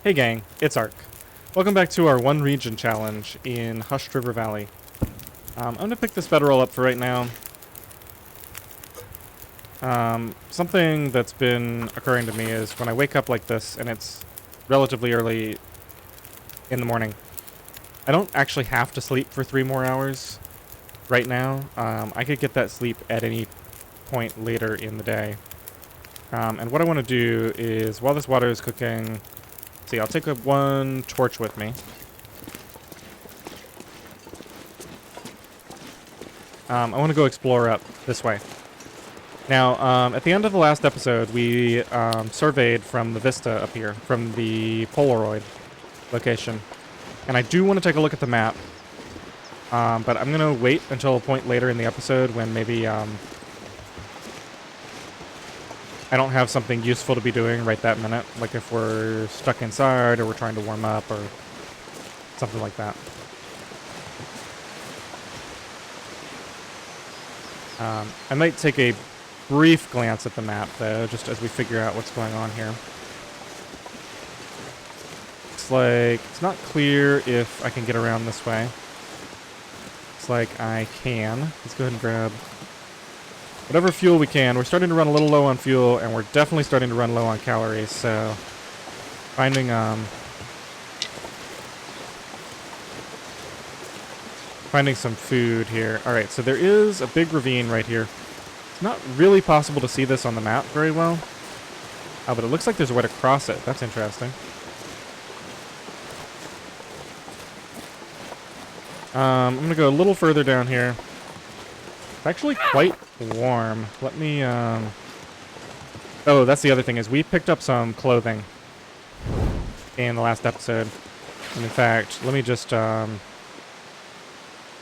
Hey gang, it's Ark. Welcome back to our one region challenge in Hushed River Valley. I'm going to pick this bedroll up for right now. Something that's been occurring to me is when I wake up like this and it's relatively early in the morning, I don't actually have to sleep for 3 more hours right now. I could get that sleep at any point later in the day. And what I want to do is, while this water is cooking, see, I'll take one torch with me. I want to go explore up this way. Now, at the end of the last episode, we surveyed from the vista up here, from the Polaroid location. And I do want to take a look at the map. But I'm going to wait until a point later in the episode when maybe I don't have something useful to be doing right that minute. Like if we're stuck inside or we're trying to warm up or something like that. I might take a brief glance at the map, though, just as we figure out what's going on here. Looks like it's not clear if I can get around this way. Looks like I can. Let's go ahead and grab whatever fuel we can. We're starting to run a little low on fuel, and we're definitely starting to run low on calories, so finding some food here. Alright, so there is a big ravine right here. It's not really possible to see this on the map very well. But it looks like there's a way to cross it. That's interesting. I'm going to go a little further down here. It's actually quite warm. Let me, Oh, that's the other thing, is we picked up some clothing in the last episode. And in fact, let me just, I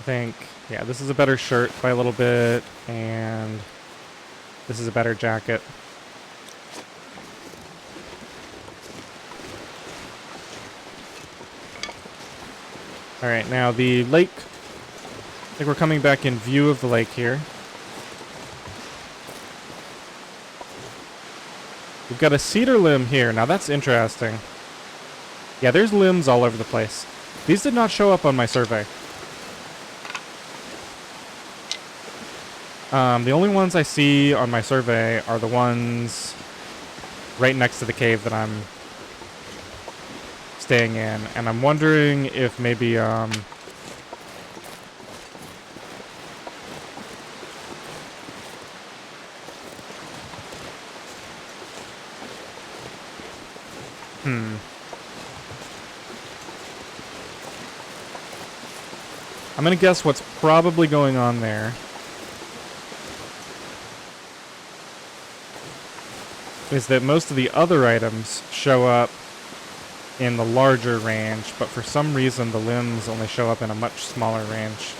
think, yeah, this is a better shirt by a little bit, and this is a better jacket. Alright, now the lake, I think we're coming back in view of the lake here. We've got a cedar limb here. Now that's interesting. Yeah, there's limbs all over the place. These did not show up on my survey. The only ones I see on my survey are the ones right next to the cave that I'm staying in, and I'm wondering if maybe I'm gonna guess what's probably going on there is that most of the other items show up in the larger range, but for some reason the limbs only show up in a much smaller range.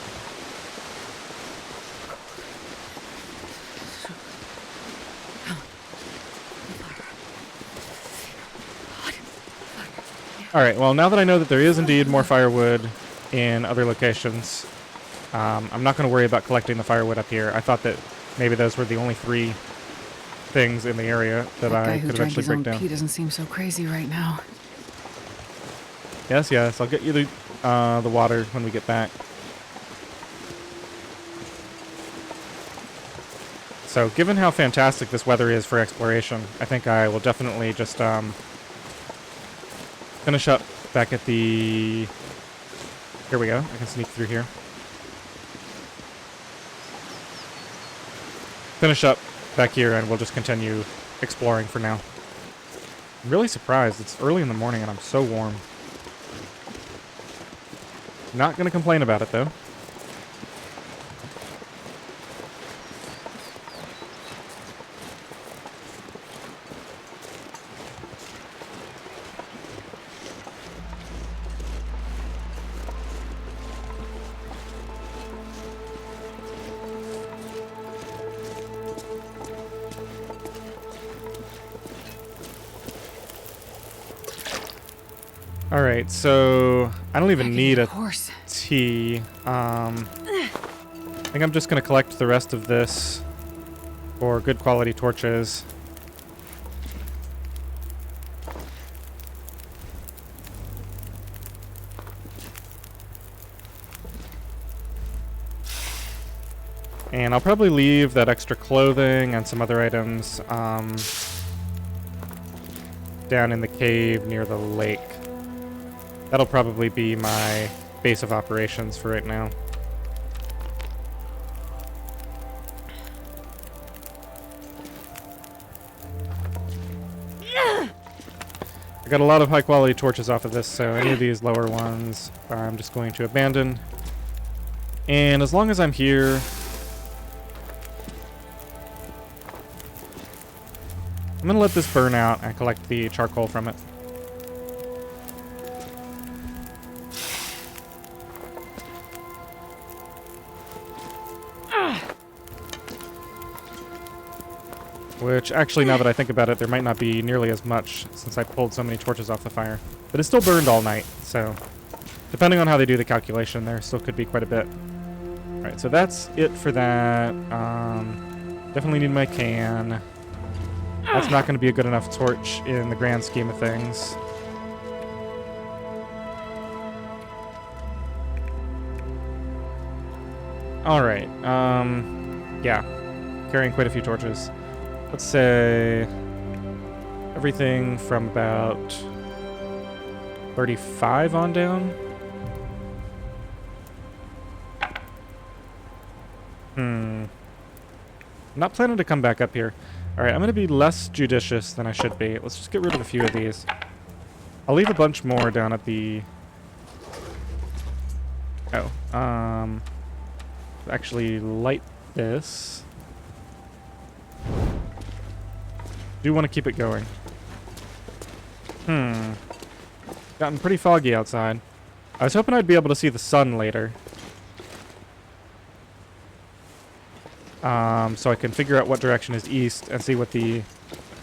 Alright, well, now that I know that there is indeed more firewood in other locations, I'm not going to worry about collecting the firewood up here. I thought that maybe those were the only 3 things in the area that I could eventually break down. He doesn't seem so crazy right now. Yes, yes, I'll get you the water when we get back. So, given how fantastic this weather is for exploration, I think I will definitely just finish up back at the... Here we go. I can sneak through here. Finish up back here, and we'll just continue exploring for now. I'm really surprised. It's early in the morning, and I'm so warm. Not going to complain about it, though. Alright, so I don't even need a tea. I think I'm just going to collect the rest of this for good quality torches. And I'll probably leave that extra clothing and some other items down in the cave near the lake. That'll probably be my base of operations for right now. I got a lot of high quality torches off of this, so any of these lower ones I'm just going to abandon. And as long as I'm here, I'm going to let this burn out and collect the charcoal from it. Which, actually, now that I think about it, there might not be nearly as much since I pulled so many torches off the fire. But it still burned all night, so depending on how they do the calculation, there still could be quite a bit. Alright, so that's it for that. Definitely need my can. That's not going to be a good enough torch in the grand scheme of things. Alright, yeah. Carrying quite a few torches. Let's say everything from about 35 on down. I'm not planning to come back up here. Alright, I'm going to be less judicious than I should be. Let's just get rid of a few of these. I'll leave a bunch more down at the... Oh, actually light this. Do want to keep it going. Gotten pretty foggy outside. I was hoping I'd be able to see the sun later. So I can figure out what direction is east and see what the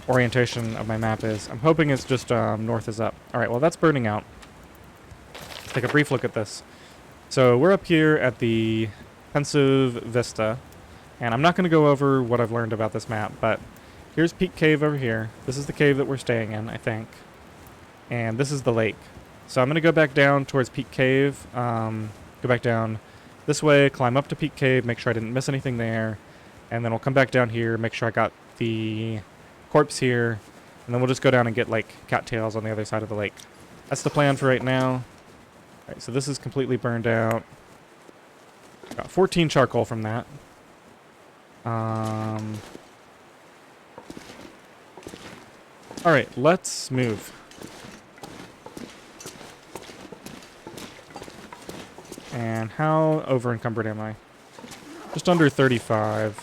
orientation of my map is. I'm hoping it's just north is up. Alright, well that's burning out. Let's take a brief look at this. So we're up here at the Pensive Vista. And I'm not going to go over what I've learned about this map, but here's Peak Cave over here. This is the cave that we're staying in, I think. And this is the lake. So I'm going to go back down towards Peak Cave. Go back down this way, climb up to Peak Cave, make sure I didn't miss anything there. And then we'll come back down here, make sure I got the corpse here. And then we'll just go down and get, like, cattails on the other side of the lake. That's the plan for right now. Alright, so this is completely burned out. Got 14 charcoal from that. Alright, let's move. And how over encumbered am I? Just under 35.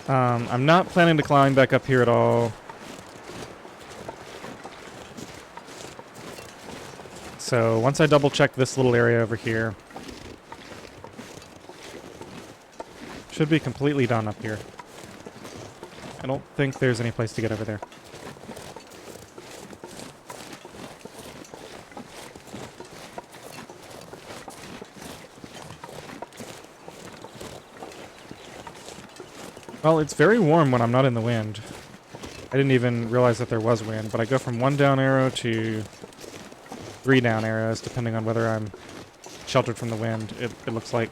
I'm not planning to climb back up here at all. So once I double check this little area over here, should be completely done up here. I don't think there's any place to get over there. Well, it's very warm when I'm not in the wind. I didn't even realize that there was wind, but I go from 1 down arrow to 3 down arrows, depending on whether I'm sheltered from the wind, it looks like.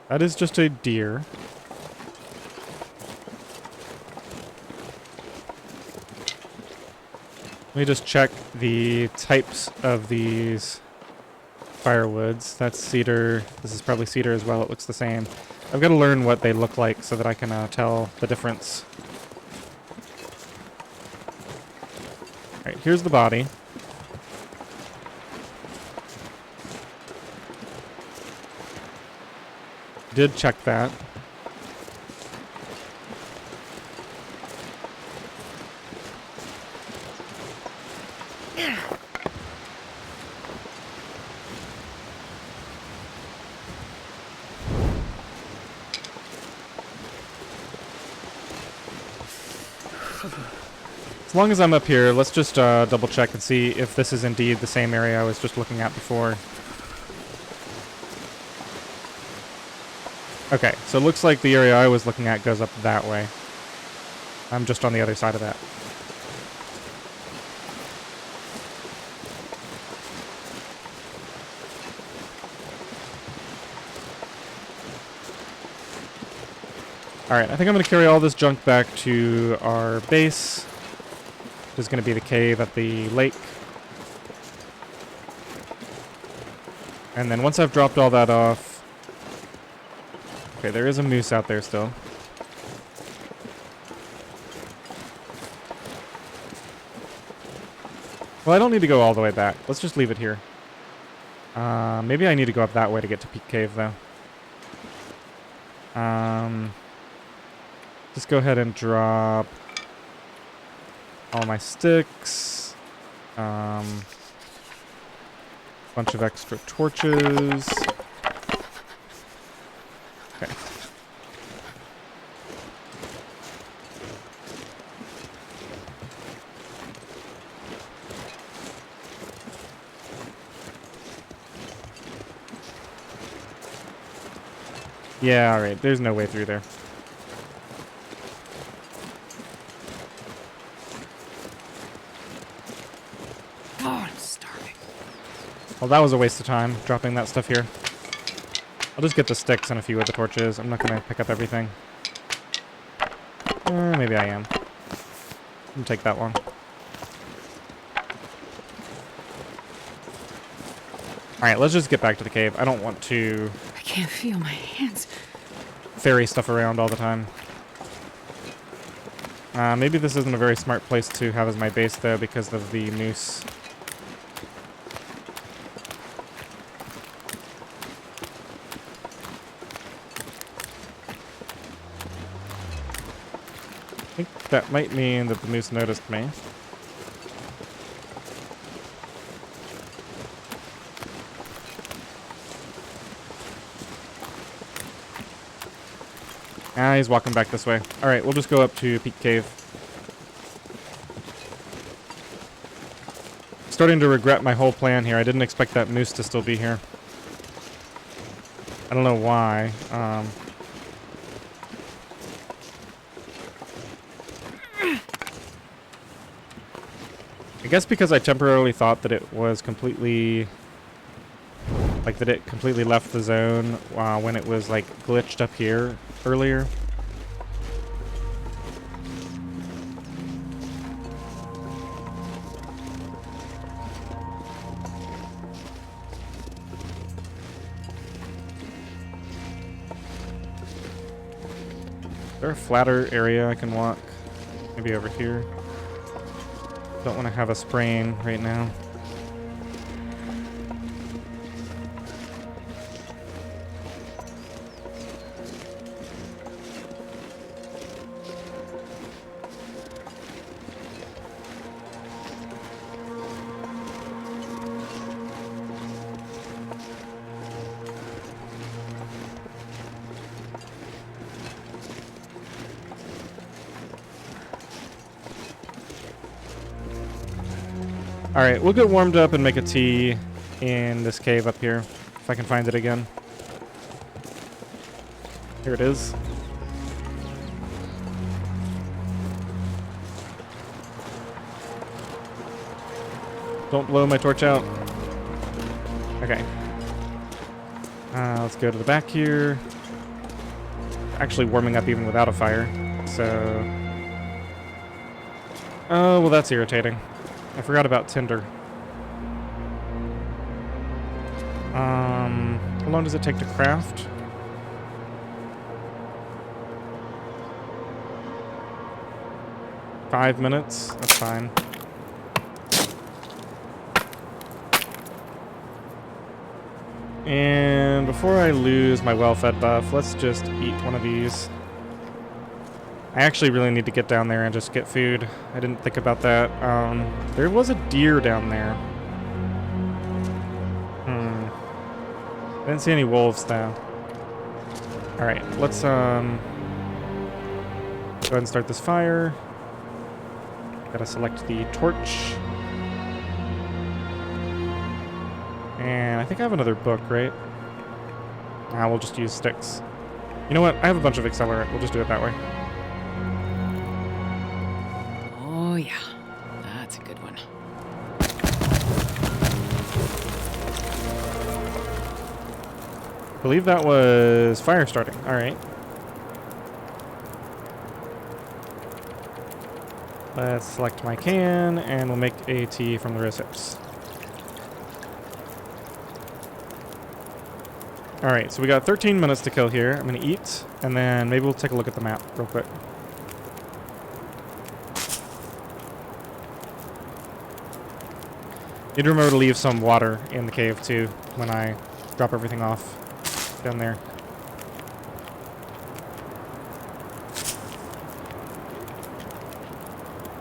That is just a deer. Let me just check the types of these firewoods. That's cedar. This is probably cedar as well. It looks the same. I've got to learn what they look like so that I can tell the difference. Alright, here's the body. Did check that. It's long as I'm up here, let's just double check and see if this is indeed the same area I was just looking at before. Okay, so it looks like the area I was looking at goes up that way. I'm just on the other side of that. Alright, I think I'm going to carry all this junk back to our base. This is going to be the cave at the lake. And then once I've dropped all that off... Okay, there is a moose out there still. Well, I don't need to go all the way back. Let's just leave it here. Maybe I need to go up that way to get to Peak Cave, though. Just go ahead and drop all my sticks. Bunch of extra torches. Okay. Yeah, alright. There's no way through there. God, I'm starving. Well, that was a waste of time, dropping that stuff here. I'll just get the sticks and a few of the torches. I'm not going to pick up everything. Maybe I am. Didn't take that long. Alright, let's just get back to the cave. I don't want to I can't feel my hands. ferry stuff around all the time. Maybe this isn't a very smart place to have as my base, though, because of the moose. I think that might mean that the moose noticed me. Ah, he's walking back this way. Alright, we'll just go up to Peak Cave. Starting to regret my whole plan here. I didn't expect that moose to still be here. I don't know why. I guess because I temporarily thought that it was completely... Like, that it completely left the zone when it was, like, glitched up here earlier. Is there a flatter area I can walk? Maybe over here. Don't want to have a sprain right now. Alright, we'll get warmed up and make a tea in this cave up here, if I can find it again. Here it is. Don't blow my torch out. Okay. Let's go to the back here. Actually warming up even without a fire, so... Oh, well that's irritating. I forgot about tinder. How long does it take to craft? Five minutes? That's fine. And before I lose my well-fed buff, let's just eat one of these. I actually really need to get down there and just get food. I didn't think about that. There was a deer down there. I didn't see any wolves though. Alright, let's go ahead and start this fire. Gotta select the torch. And I think I have another book, right? We'll just use sticks. You know what? I have a bunch of accelerant. We'll just do it that way. Oh, yeah. That's a good one. I believe that was fire starting. All right. Let's select my can, and we'll make a tea from the recips. All right, so we got 13 minutes to kill here. I'm going to eat, and then maybe we'll take a look at the map real quick. Need to remember to leave some water in the cave, too, when I drop everything off down there.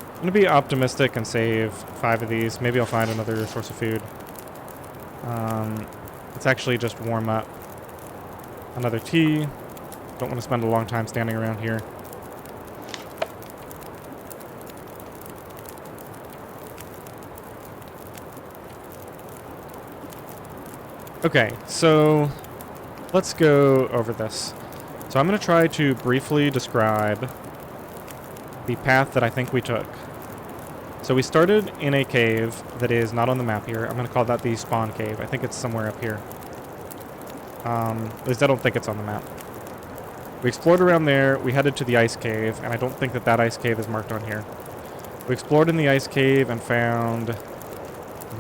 I'm going to be optimistic and save 5 of these. Maybe I'll find another source of food. Let's actually just warm up another tea. Don't want to spend a long time standing around here. Okay, so let's go over this. So I'm going to try to briefly describe the path that I think we took. So we started in a cave that is not on the map here. I'm going to call that the spawn cave. I think it's somewhere up here. At least I don't think it's on the map. We explored around there. We headed to the ice cave, and I don't think that ice cave is marked on here. We explored in the ice cave and found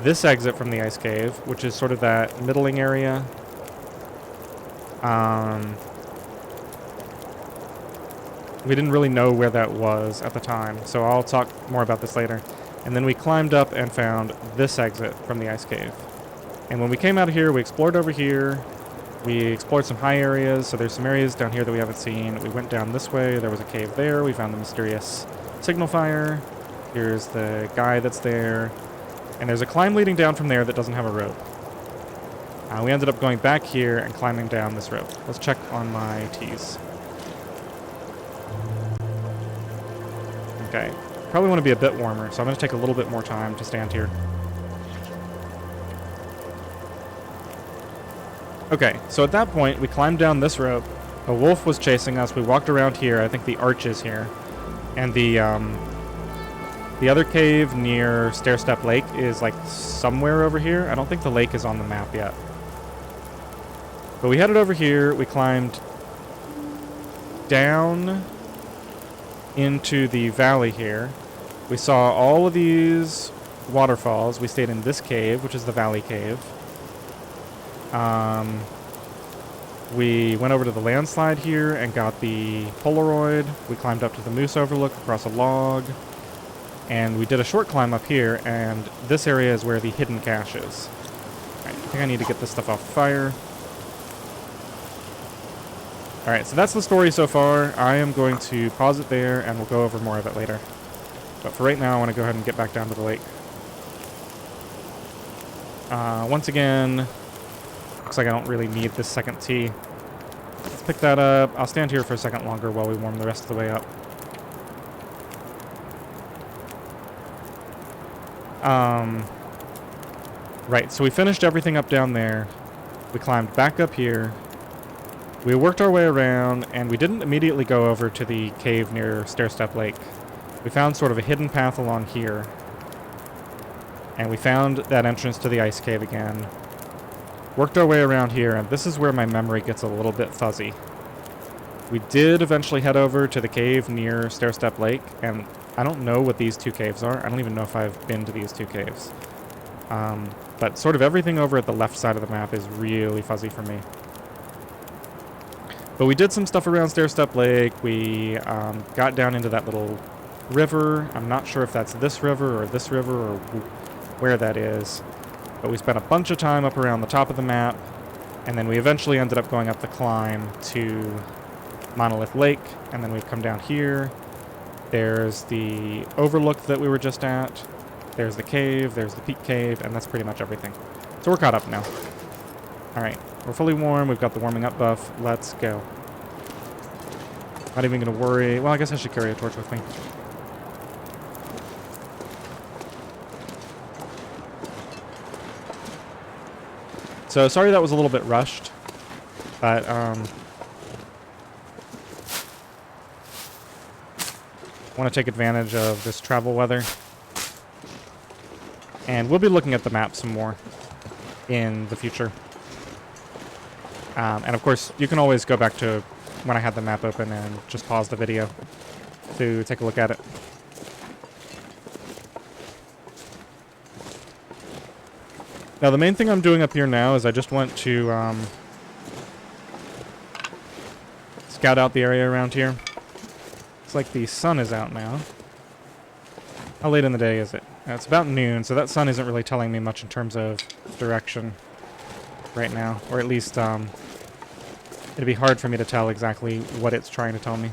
this exit from the ice cave, which is sort of that middling area. We didn't really know where that was at the time, so I'll talk more about this later. And then we climbed up and found this exit from the ice cave. And when we came out of here, we explored over here. We explored some high areas, so there's some areas down here that we haven't seen. We went down this way. There was a cave there. We found the mysterious signal fire. Here's the guy that's there. And there's a climb leading down from there that doesn't have a rope. We ended up going back here and climbing down this rope. Let's check on my teas. Okay. Probably want to be a bit warmer, so I'm going to take a little bit more time to stand here. Okay, so at that point, we climbed down this rope. A wolf was chasing us. We walked around here. I think the arch is here. And the other cave near Stairstep Lake is like somewhere over here. I don't think the lake is on the map yet. But we headed over here. We climbed down into the valley here. We saw all of these waterfalls. We stayed in this cave, which is the valley cave. We went over to the landslide here and got the Polaroid. We climbed up to the moose overlook across a log. And we did a short climb up here, and this area is where the hidden cache is. Alright, I think I need to get this stuff off the fire. Alright, so that's the story so far. I am going to pause it there, and we'll go over more of it later. But for right now, I want to go ahead and get back down to the lake. Once again, looks like I don't really need this second tea. Let's pick that up. I'll stand here for a second longer while we warm the rest of the way up. Right, so we finished everything up down there. We climbed back up here. We worked our way around, and we didn't immediately go over to the cave near Stairstep Lake. We found sort of a hidden path along here. And we found that entrance to the ice cave again. Worked our way around here, and this is where my memory gets a little bit fuzzy. We did eventually head over to the cave near Stairstep Lake, and I don't know what these two caves are. I don't even know if I've been to these two caves. But sort of everything over at the left side of the map is really fuzzy for me. But we did some stuff around Stairstep Lake. We got down into that little river. I'm not sure if that's this river or where that is. But we spent a bunch of time up around the top of the map. And then we eventually ended up going up the climb to Monolith Lake. And then we've come down here. There's the overlook that we were just at. There's the cave, there's the peak cave, and that's pretty much everything. So we're caught up now. Alright, we're fully warm, we've got the warming up buff, let's go. Not even gonna worry, well I guess I should carry a torch with me. So sorry that was a little bit rushed, but want to take advantage of this travel weather. And we'll be looking at the map some more in the future. And of course, you can always go back to when I had the map open and just pause the video to take a look at it. Now, the main thing I'm doing up here now is I just want to scout out the area around here. It's like the sun is out now. How late in the day is it? It's about noon, so that sun isn't really telling me much in terms of direction right now. Or at least, it'd be hard for me to tell exactly what it's trying to tell me.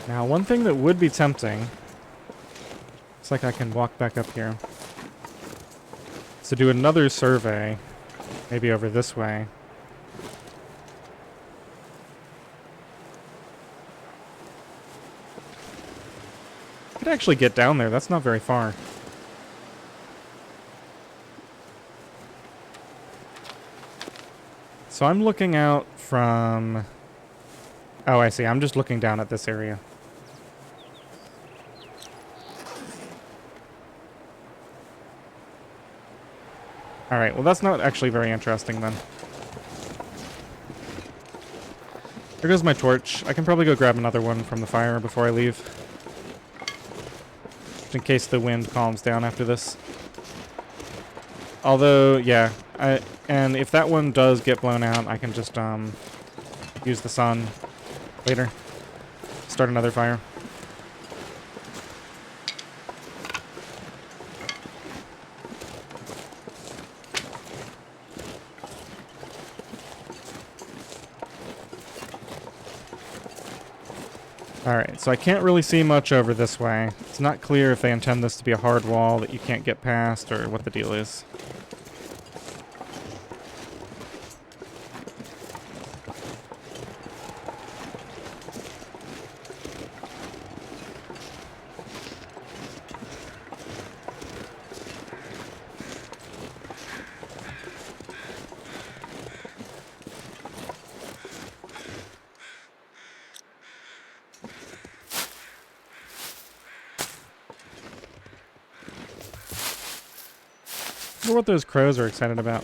Now, one thing that would be tempting, looks like I can walk back up here, is to do another survey, maybe over this way. I could actually get down there, that's not very far. So I'm looking out from... Oh, I see, I'm just looking down at this area. Alright, well that's not actually very interesting then. There goes my torch. I can probably go grab another one from the fire before I leave. Just in case the wind calms down after this. Although, yeah, and if that one does get blown out, I can just use the sun later. Start another fire. Alright, so I can't really see much over this way. It's not clear if they intend this to be a hard wall that you can't get past, or what the deal is. I wonder what those crows are excited about.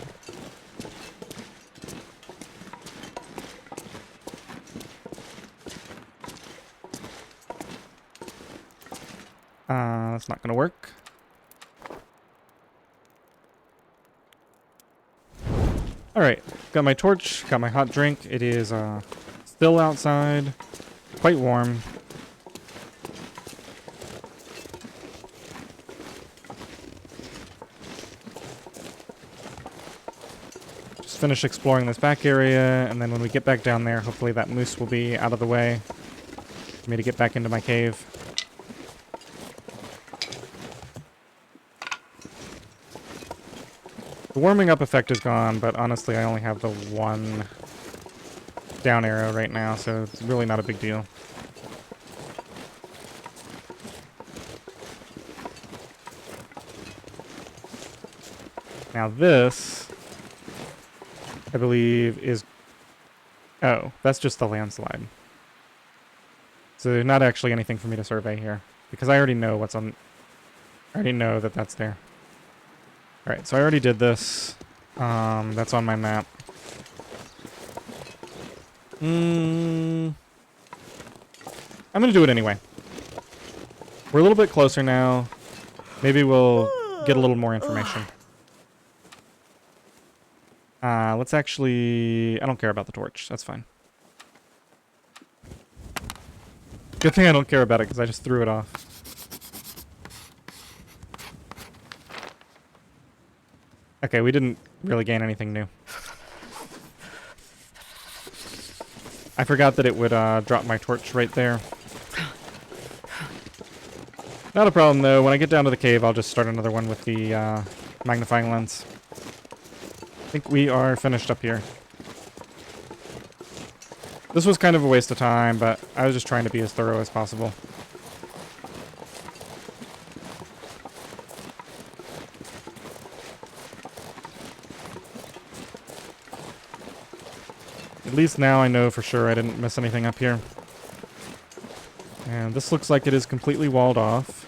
That's not gonna work. Alright, got my torch, got my hot drink. It is still outside, quite warm. Finish exploring this back area, and then when we get back down there, hopefully that moose will be out of the way for me to get back into my cave. The warming up effect is gone, but honestly I only have the one down arrow right now, so it's really not a big deal. Now this, I believe, is... Oh, that's just the landslide. So there's not actually anything for me to survey here, because I already know what's on... I already know that that's there. Alright, so I already did this. That's on my map. I'm gonna do it anyway. We're a little bit closer now. Maybe we'll get a little more information. Let's actually... I don't care about the torch. That's fine. Good thing I don't care about it, because I just threw it off. Okay, we didn't really gain anything new. I forgot that it would drop my torch right there. Not a problem, though. When I get down to the cave, I'll just start another one with the magnifying lens. I think we are finished up here. This was kind of a waste of time, but I was just trying to be as thorough as possible. At least now I know for sure I didn't miss anything up here. And this looks like it is completely walled off.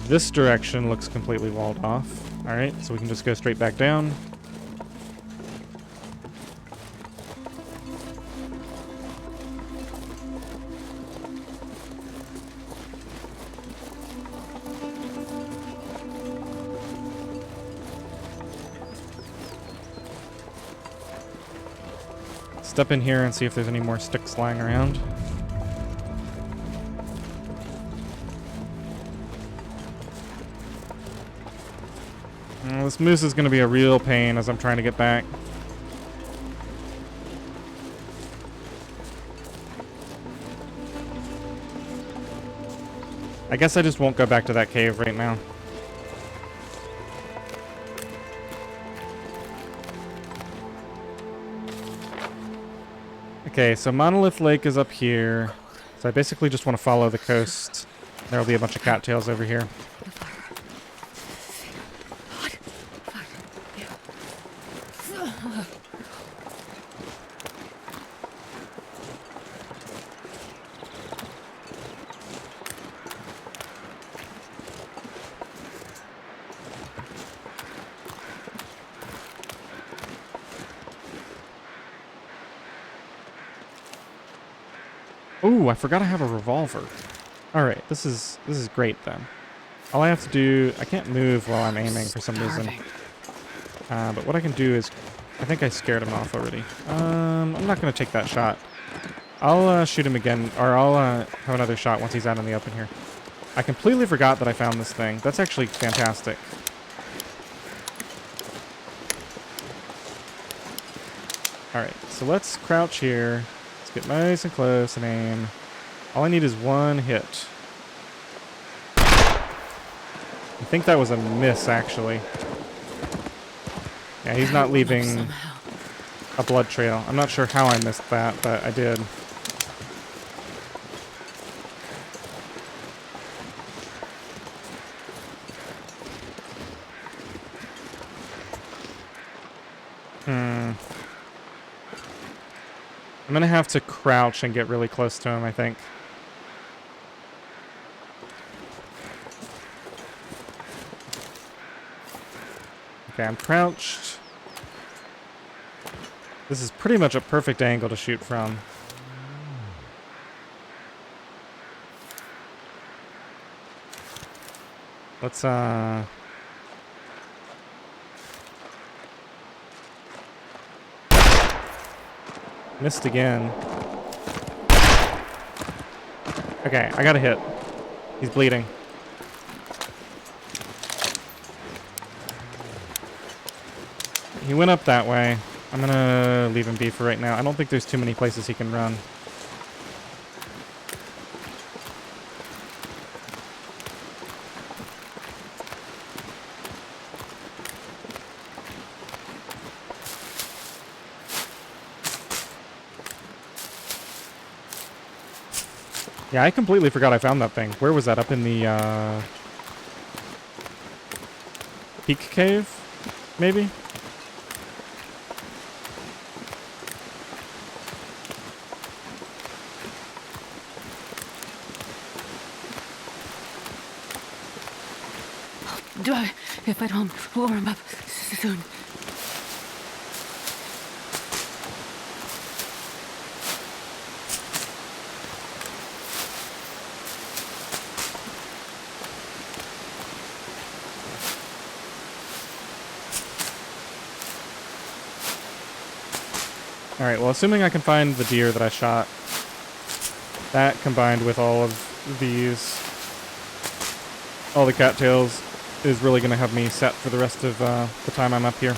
This direction looks completely walled off. Alright, so we can just go straight back down. Step in here and see if there's any more sticks lying around. This moose is going to be a real pain as I'm trying to get back. I guess I just won't go back to that cave right now. Okay, so Monolith Lake is up here. So I basically just want to follow the coast. There'll be a bunch of cattails over here. Ooh, I forgot I have a revolver. Alright, this is great then. All I have to do... I can't move while I'm aiming for some reason. But what I can do is... I think I scared him off already. I'm not going to take that shot. I'll shoot him again, or I'll have another shot once he's out in the open here. I completely forgot that I found this thing. That's actually fantastic. Alright, so let's crouch here. Let's get nice and close and aim. All I need is one hit. I think that was a miss, actually. Yeah, he's not leaving a blood trail. I'm not sure how I missed that, but I did. I'm gonna have to crouch and get really close to him, I think. Okay, I'm crouched. This is pretty much a perfect angle to shoot from. Let's, missed again. Okay, I got a hit. He's bleeding. He went up that way. I'm gonna leave him be for right now. I don't think there's too many places he can run. Yeah, I completely forgot I found that thing. Where was that? Up in the, Peak Cave? Maybe? If I don't warm up soon. Alright, well, assuming I can find the deer that I shot, that combined with all of these, all the cattails, is really going to have me set for the rest of the time I'm up here.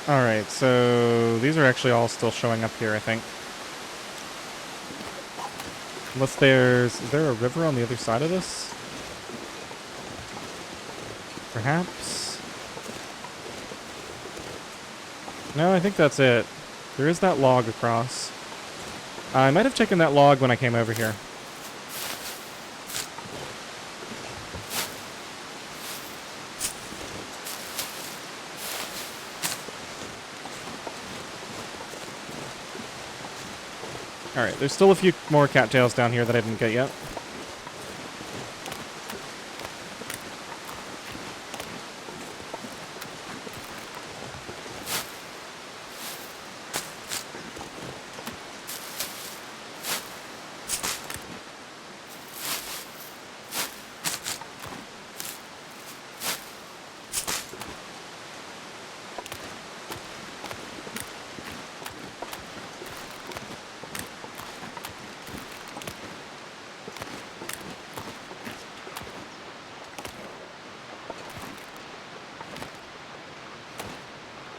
Alright, so these are actually all still showing up here, I think. Unless is there a river on the other side of this? Perhaps? No, I think that's it. There is that log across. I might have taken that log when I came over here. Alright, there's still a few more cattails down here that I didn't get yet.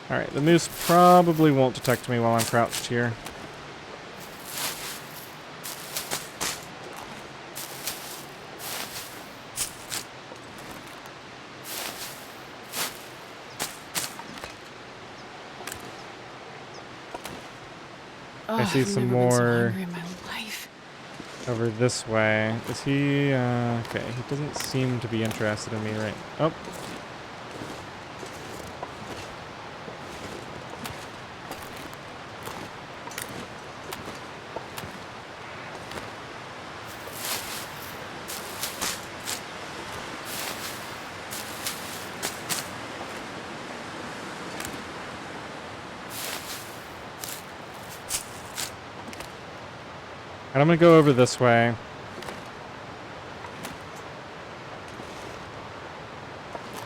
Alright, the moose probably won't detect me while I'm crouched here. Oh, I see I've some never been so more hungry in my life. over this way. Is he, okay, he doesn't seem to be interested in me right... Oh. And I'm gonna go over this way.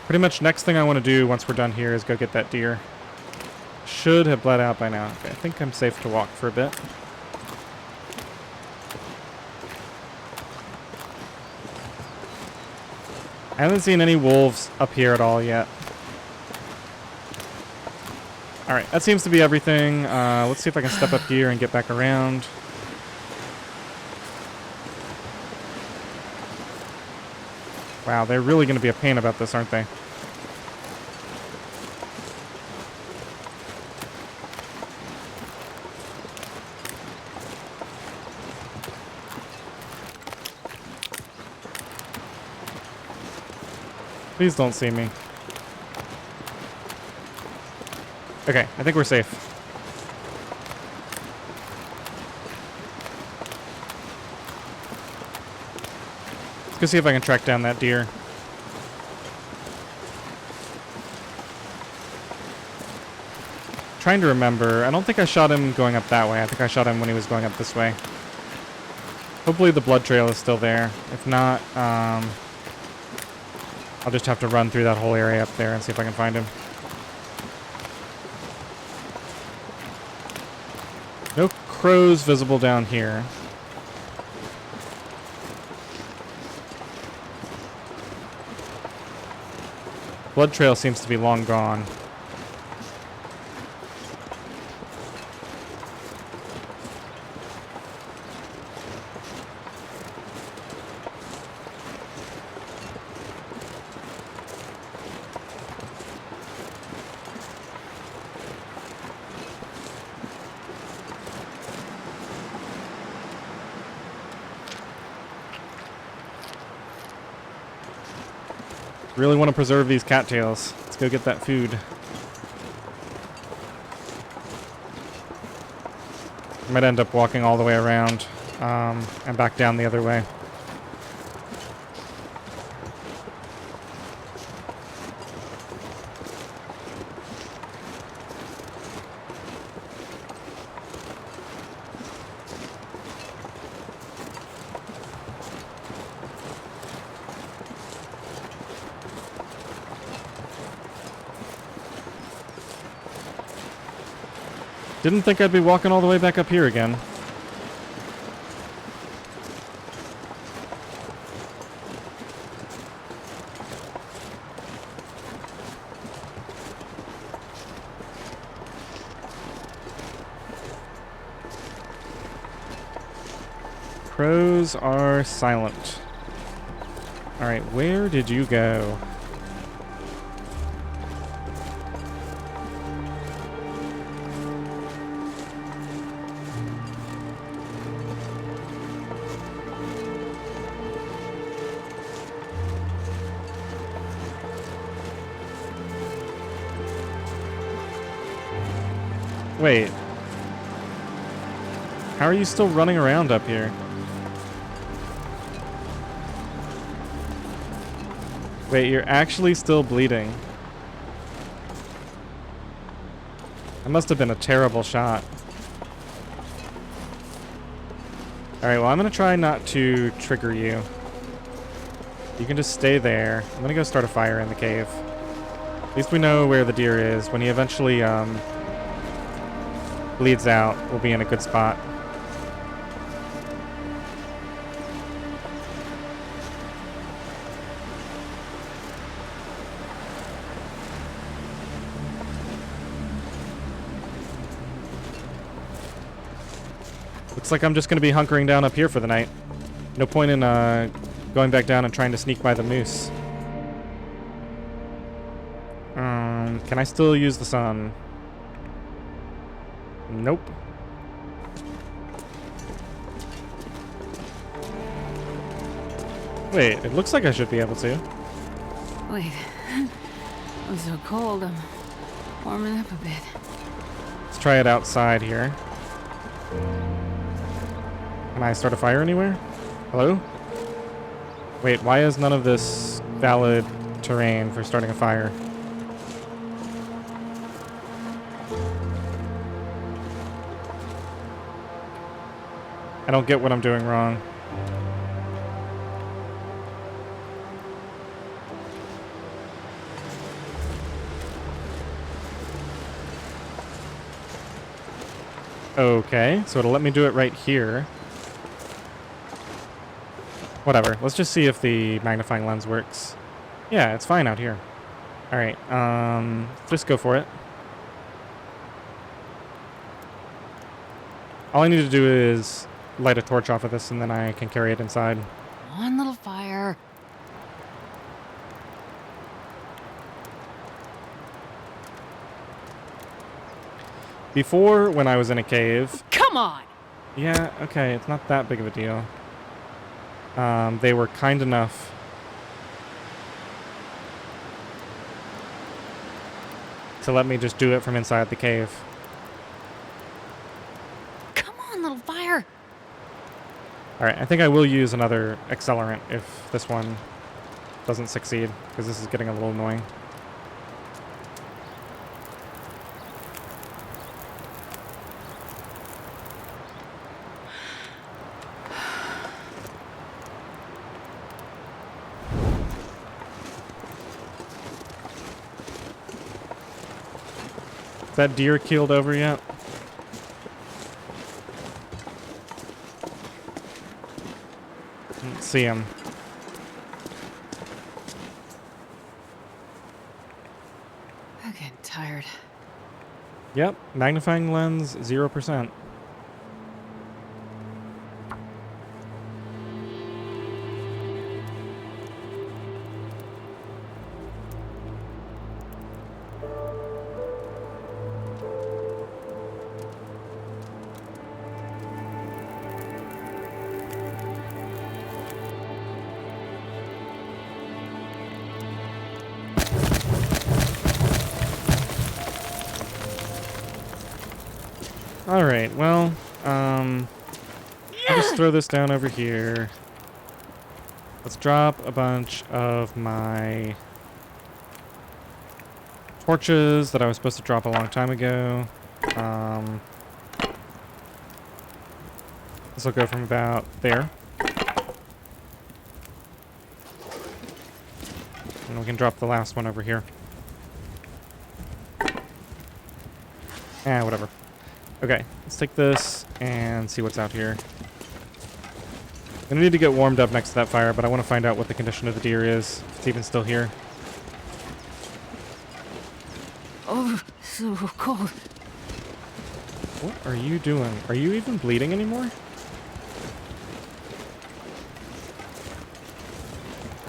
Pretty much next thing I want to do once we're done here is go get that deer. Should have bled out by now. Okay, I think I'm safe to walk for a bit. I haven't seen any wolves up here at all yet. Alright, that seems to be everything. Let's see if I can step up here and get back around. Wow, they're really going to be a pain about this, aren't they? Please don't see me. Okay, I think we're safe. Let's go see if I can track down that deer. Trying to remember. I don't think I shot him going up that way. I think I shot him when he was going up this way. Hopefully the blood trail is still there. If not, I'll just have to run through that whole area up there and see if I can find him. No crows visible down here. Blood trail seems to be long gone. Really want to preserve these cattails. Let's go get that food. I might end up walking all the way around and back down the other way. Didn't think I'd be walking all the way back up here again. crows are silent. Alright, where did you go? Wait. How are you still running around up here? Wait, you're actually still bleeding. That must have been a terrible shot. Alright, well, I'm gonna try not to trigger you. You can just stay there. I'm gonna go start a fire in the cave. At least we know where the deer is. When he eventually, bleeds out, we'll be in a good spot. Looks like I'm just going to be hunkering down up here for the night. No point in going back down and trying to sneak by the moose. Can I still use the sun? Nope. Wait, it looks like I should be able to. Wait. I'm so cold. I'm warming up a bit. Let's try it outside here. Can I start a fire anywhere? Hello? Wait, why is none of this valid terrain for starting a fire? I don't get what I'm doing wrong. Okay, so it'll let me do it right here. Whatever, let's just see if the magnifying lens works. Yeah, it's fine out here. Alright, just go for it. All I need to do is light a torch off of this and then I can carry it inside. Come on, little fire. Before, when I was in a cave... Come on! Yeah, okay, it's not that big of a deal. They were kind enough to let me just do it from inside the cave. Come on, little fire! Alright, I think I will use another accelerant if this one doesn't succeed, because this is getting a little annoying. Is that deer keeled over yet? Let's see him. I'm getting tired. Yep, magnifying lens 0%. Alright, well, I'll just throw this down over here. Let's drop a bunch of my torches that I was supposed to drop a long time ago. This will go from about there. And we can drop the last one over here. Whatever. Okay, let's take this and see what's out here. I'm gonna need to get warmed up next to that fire, but I want to find out what the condition of the deer is, if it's even still here. Oh, so cold. What are you doing? Are you even bleeding anymore?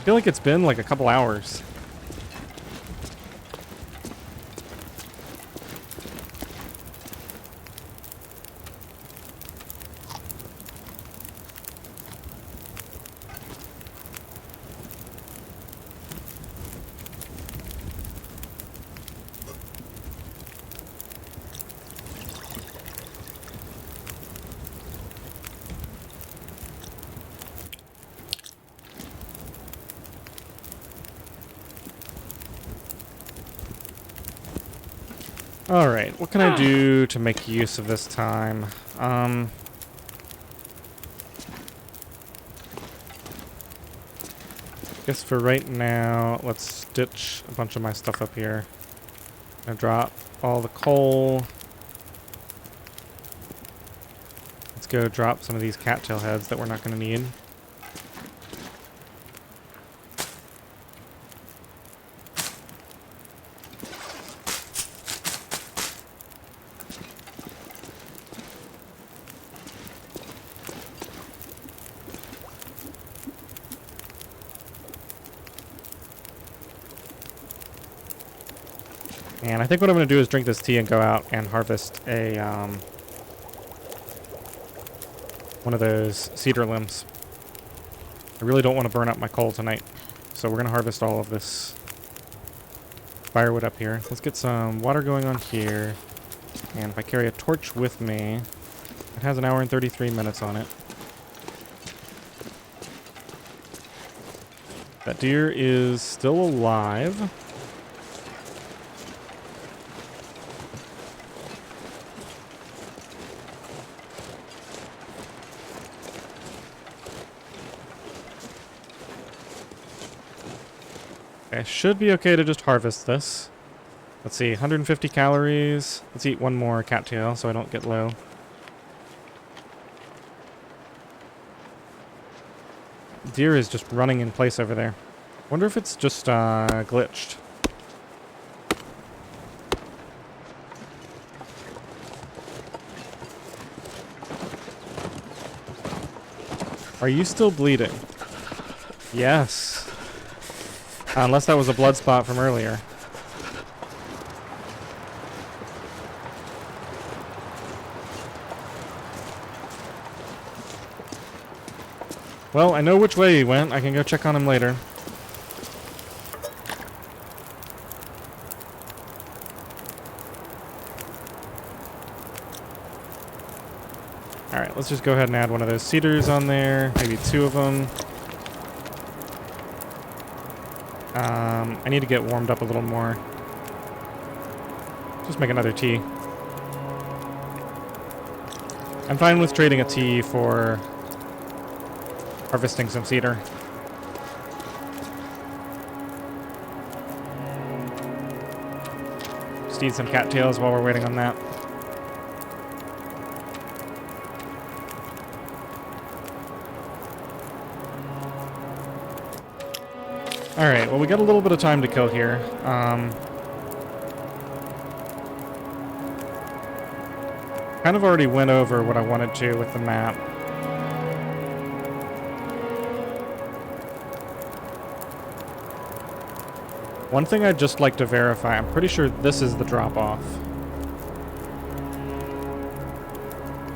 I feel like it's been like a couple hours. Alright, what can I do to make use of this time? Guess for right now, let's stitch a bunch of my stuff up here. I'm gonna drop all the coal. Let's go drop some of these cattail heads that we're not gonna need. And I think what I'm going to do is drink this tea and go out and harvest a one of those cedar limbs. I really don't want to burn up my coal tonight, so we're going to harvest all of this firewood up here. Let's get some water going on here, and if I carry a torch with me, it has 1 hour and 33 minutes on it. That deer is still alive. I should be okay to just harvest this. Let's see, 150 calories. Let's eat one more cattail so I don't get low. Deer is just running in place over there. Wonder if it's just glitched. Are you still bleeding? Yes. Unless that was a blood spot from earlier. Well, I know which way he went. I can go check on him later. Alright, let's just go ahead and add one of those cedars on there. Maybe 2 of them. I need to get warmed up a little more. Just make another tea. I'm fine with trading a tea for harvesting some cedar. Just eat some cattails while we're waiting on that. Alright, well we got a little bit of time to kill here. Kind of already went over what I wanted to with the map. One thing I'd just like to verify, I'm pretty sure this is the drop-off.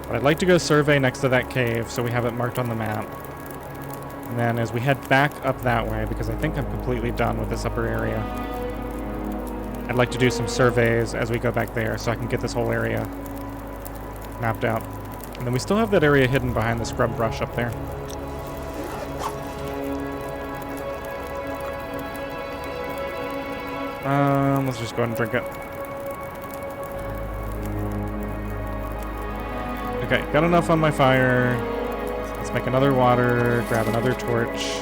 But I'd like to go survey next to that cave so we have it marked on the map. And then as we head back up that way, because I think I'm completely done with this upper area, I'd like to do some surveys as we go back there so I can get this whole area mapped out. And then we still have that area hidden behind the scrub brush up there. Let's just go ahead and drink it. Okay, got enough on my fire. Let's make another water, grab another torch.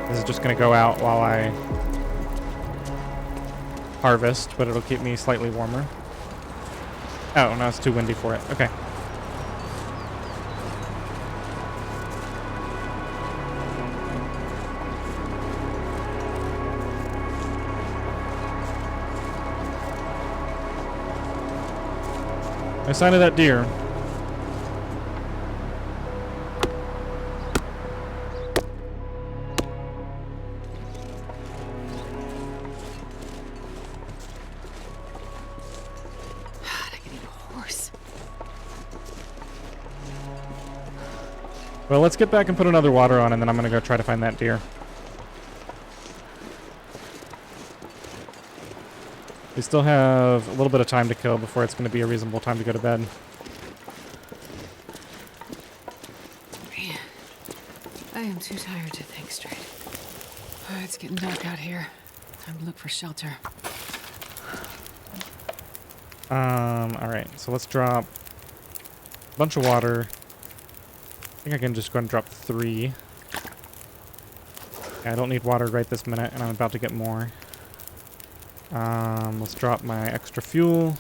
This is just going to go out while I harvest, but it'll keep me slightly warmer. Oh, no, it's too windy for it. Okay. No sign of that deer. Well, let's get back and put another water on, and then I'm gonna go try to find that deer. We still have a little bit of time to kill before it's gonna be a reasonable time to go to bed. Man, I am too tired to think straight. Oh, it's getting dark out here. Time to look for shelter. Alright, so let's drop a bunch of water. I think I can just go and drop 3. Yeah, I don't need water right this minute, and I'm about to get more. Let's drop my extra fuel.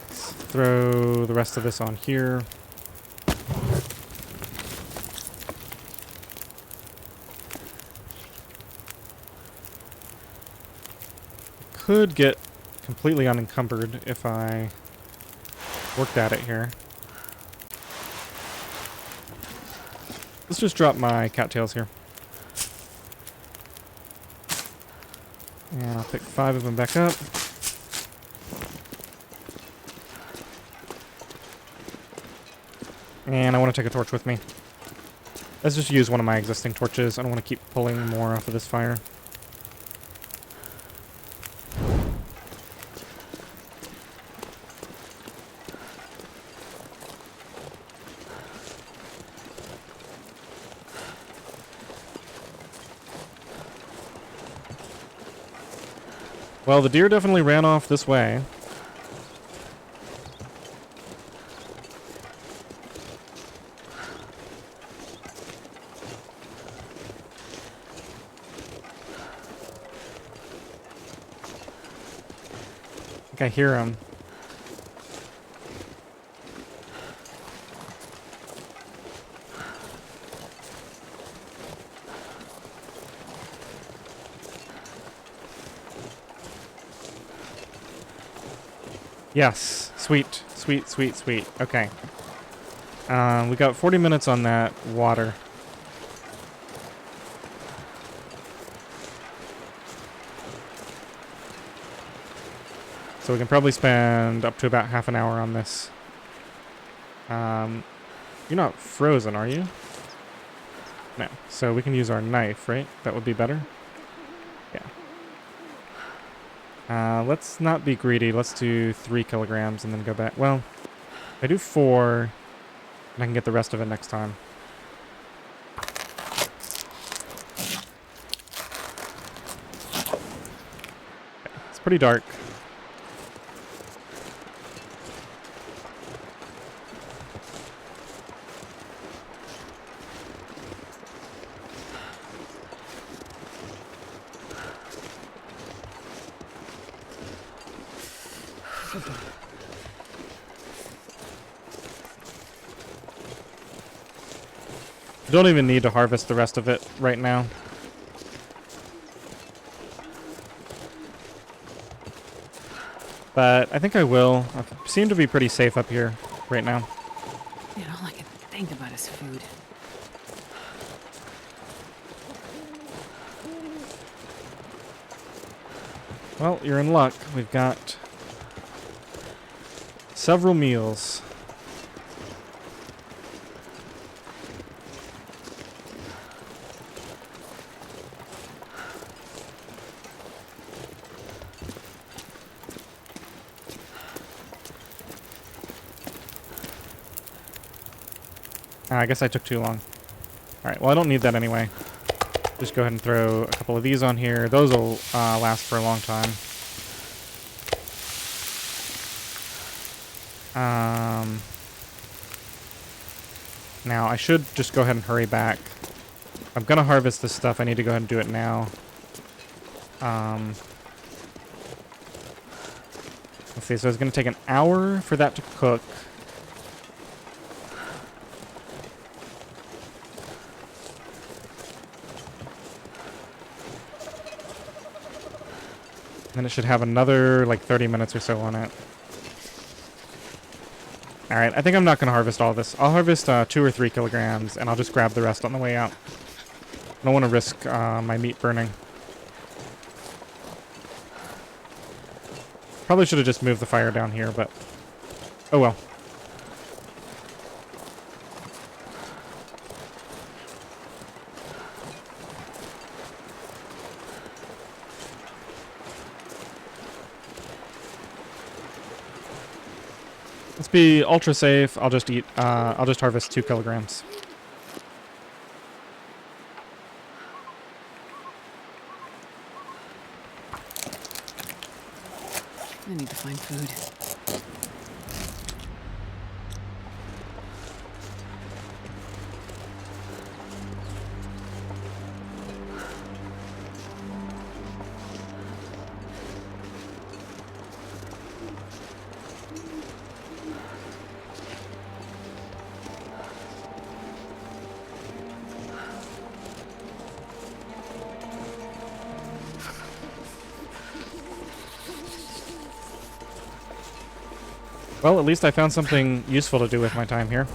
Let's throw the rest of this on here. Could get completely unencumbered if I worked at it here. Let's just drop my cattails here. And I'll pick 5 of them back up. And I want to take a torch with me. Let's just use one of my existing torches. I don't want to keep pulling more off of this fire. Well, the deer definitely ran off this way. I think I hear him. Yes. Sweet. Sweet, sweet, sweet. Okay. We got 40 minutes on that water. So we can probably spend up to about half an hour on this. You're not frozen, are you? No. So we can use our knife, right? That would be better? Yeah. Let's not be greedy. Let's do 3 kilograms and then go back. Well, if I do 4, and I can get the rest of it next time. Okay, it's pretty dark. Don't even need to harvest the rest of it right now. But I think I will. I seem to be pretty safe up here right now. Man, all I can think about is food. Well, you're in luck. We've got several meals. I guess I took too long. Alright, well I don't need that anyway. Just go ahead and throw a couple of these on here. Those will last for a long time. Now, I should just go ahead and hurry back. If I'm going to harvest this stuff, I need to go ahead and do it now. Let's see, so it's going to take an hour for that to cook. Then it should have another, like, 30 minutes or so on it. Alright, I think I'm not going to harvest all this. I'll harvest 2 or 3 kilograms, and I'll just grab the rest on the way out. I don't want to risk my meat burning. Probably should have just moved the fire down here, but... Oh well. Let's be ultra safe. I'll just harvest 2 kilograms. I need to find food. Well, at least I found something useful to do with my time here.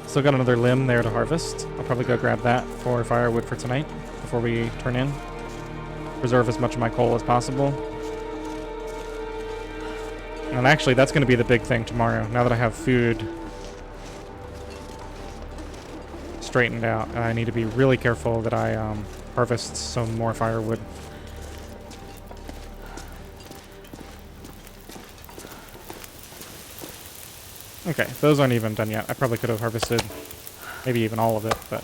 Still got another limb there to harvest. I'll probably go grab that for firewood for tonight before we turn in. Preserve as much of my coal as possible. And actually, that's going to be the big thing tomorrow. Now that I have food straightened out, I need to be really careful that I harvest some more firewood. Okay, those aren't even done yet. I probably could have harvested maybe even all of it, but...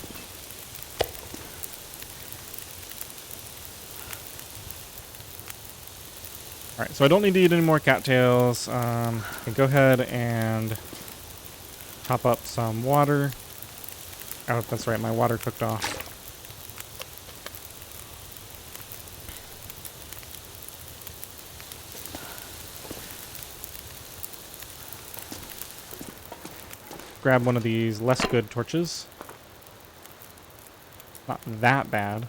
Alright, so I don't need to eat any more cattails. I can go ahead and top up some water. Oh, that's right, my water cooked off. Grab one of these less good torches. Not that bad.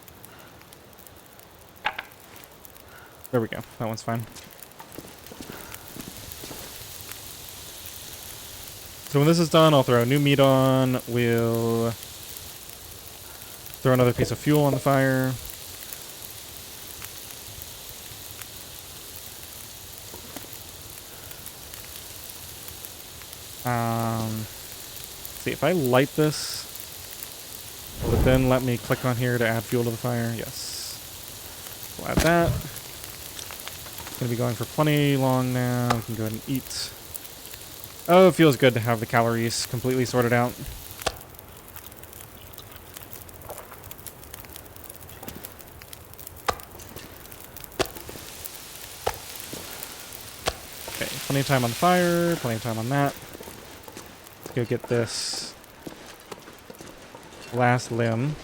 There we go. That one's fine. So when this is done, I'll throw new meat on. We'll throw another piece of fuel on the fire. See, if I light this, will it then let me click on here to add fuel to the fire? Yes. We'll add that. It's going to be going for plenty long now. We can go ahead and eat. Oh, it feels good to have the calories completely sorted out. Okay, plenty of time on the fire, plenty of time on that. Let's go get this last limb.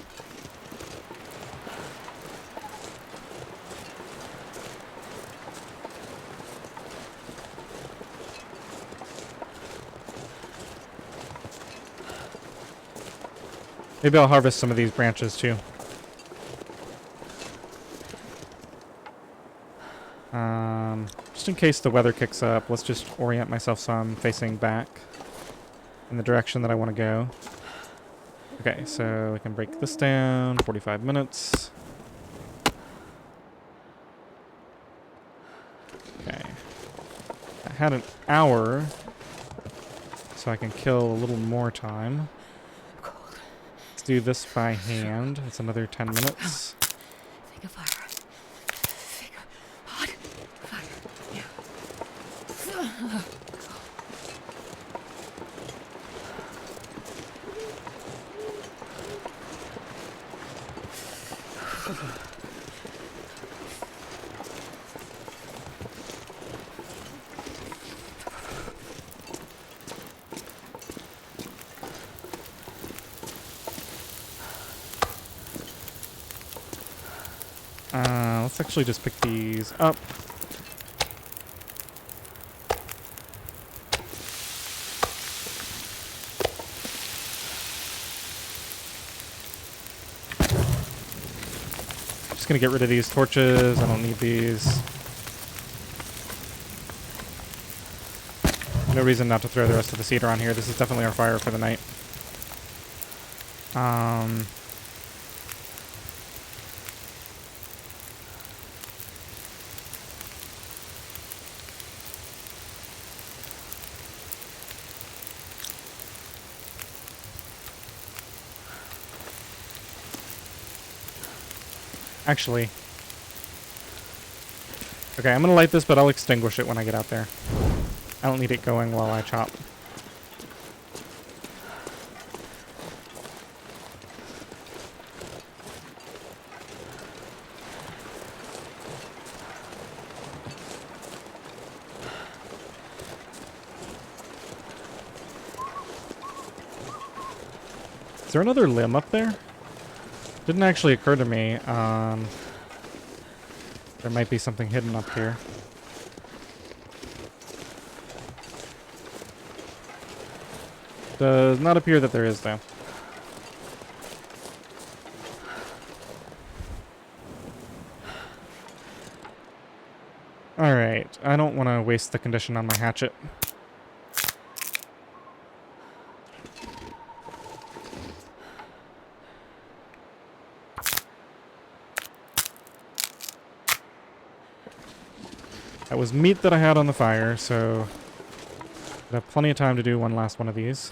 Maybe I'll harvest some of these branches too. Just in case the weather kicks up, let's just orient myself so I'm facing back in the direction that I want to go. Okay, so we can break this down. 45 minutes. Okay. I had an hour, so I can kill a little more time. Let's do this by hand. It's another 10 minutes. Think of fire. Think of hot fire. Yeah. Let's actually just pick these up. Just gonna get rid of these torches. I don't need these. No reason not to throw the rest of the cedar on here. This is definitely our fire for the night. Actually. Okay, I'm gonna light this, but I'll extinguish it when I get out there. I don't need it going while I chop. Is there another limb up there? Didn't actually occur to me. There might be something hidden up here. Does not appear that there is, though. Alright, I don't want to waste the condition on my hatchet. That was meat that I had on the fire, so I have plenty of time to do one last one of these.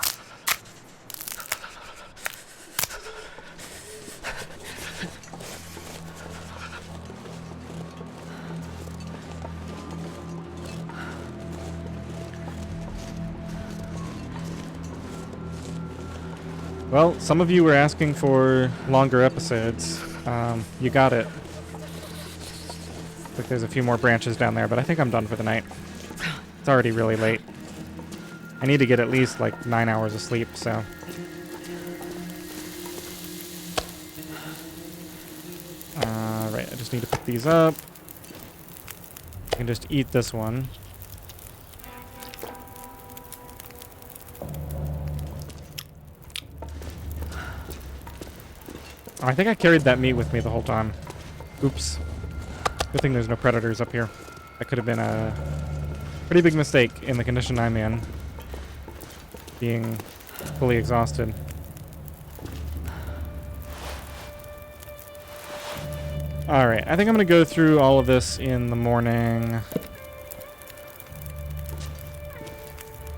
Well, some of you were asking for longer episodes. You got it. Looks like there's a few more branches down there, but I think I'm done for the night. It's already really late. I need to get at least like 9 hours of sleep, so. Alright, I just need to pick these up. I can just eat this one. Oh, I think I carried that meat with me the whole time. Oops. Good thing there's no predators up here. That could have been a pretty big mistake in the condition I'm in. Being fully exhausted. Alright, I think I'm going to go through all of this in the morning.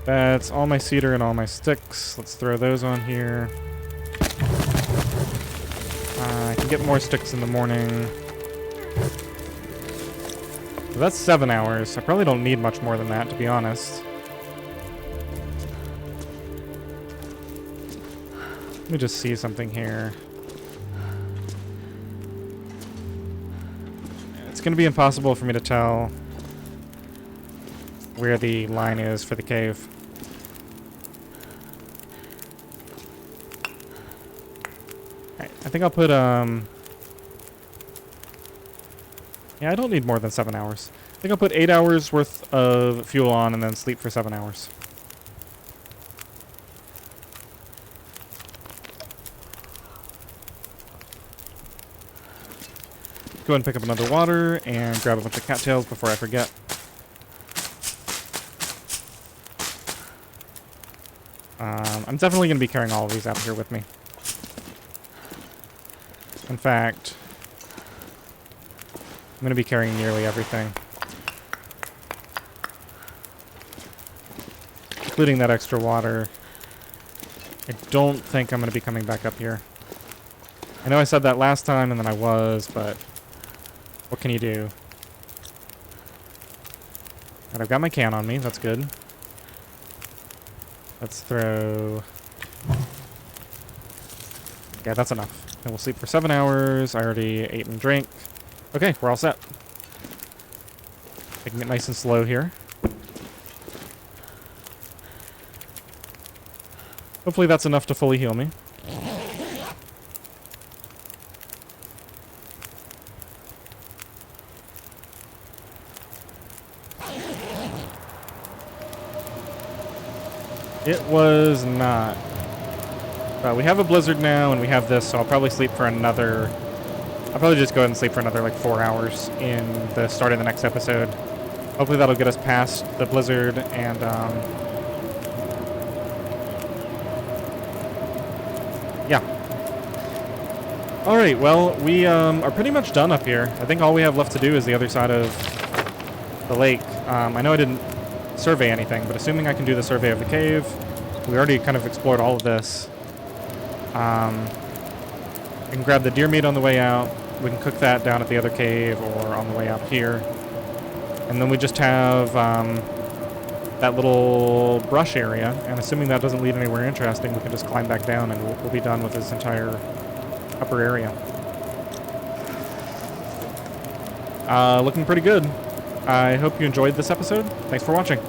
That's all my cedar and all my sticks. Let's throw those on here. I can get more sticks in the morning. So that's 7 hours. I probably don't need much more than that, to be honest. Let me just see something here. It's going to be impossible for me to tell where the line is for the cave. Alright, I think I'll put, yeah, I don't need more than 7 hours. I think I'll put 8 hours worth of fuel on and then sleep for 7 hours. Go ahead and pick up another water and grab a bunch of cattails before I forget. I'm definitely going to be carrying all of these out here with me. In fact, I'm going to be carrying nearly everything. Including that extra water. I don't think I'm going to be coming back up here. I know I said that last time and then I was, but what can you do? And I've got my can on me, that's good. Let's throw... Yeah, that's enough. And we'll sleep for 7 hours. I already ate and drank. Okay, we're all set. Taking it nice and slow here. Hopefully that's enough to fully heal me. It was not. We have a blizzard now, and we have this, so I'll probably sleep for another... I'll probably just go ahead and sleep for another, like, 4 hours in the start of the next episode. Hopefully that'll get us past the blizzard, and, yeah. Alright, well, we, are pretty much done up here. I think all we have left to do is the other side of the lake. I know I didn't survey anything, but assuming I can do the survey of the cave, we already kind of explored all of this. I can grab the deer meat on the way out. We can cook that down at the other cave or on the way up here. And then we just have that little brush area, and assuming that doesn't lead anywhere interesting, we can just climb back down and we'll be done with this entire upper area. Looking pretty good. I hope you enjoyed this episode. Thanks for watching.